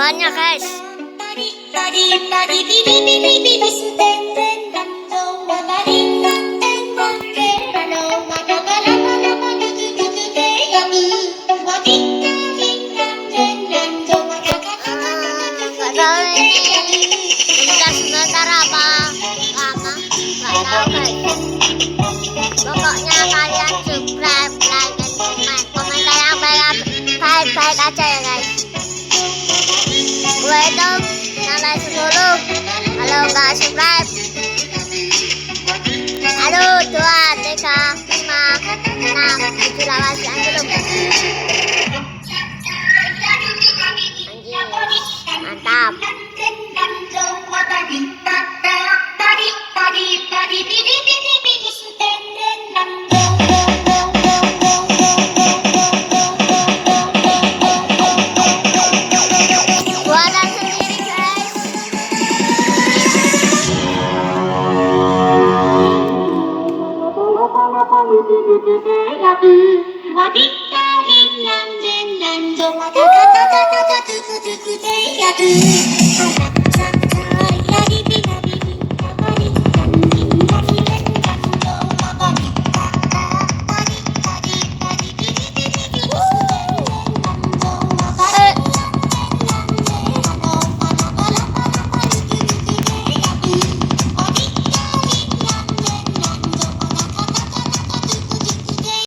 banyak guys. Sebentar apa lama nggak tahu guys. Pokoknya kalian subscribe, like, dan komentar yang baik-baik aja ya guys. Gue hitung sampai 10. Kalau nggak subscribe, aduh 2, 3, 5, 6, 7, 8, 9, 10. Mantap. Buatan sendiri guys. Wadikari yang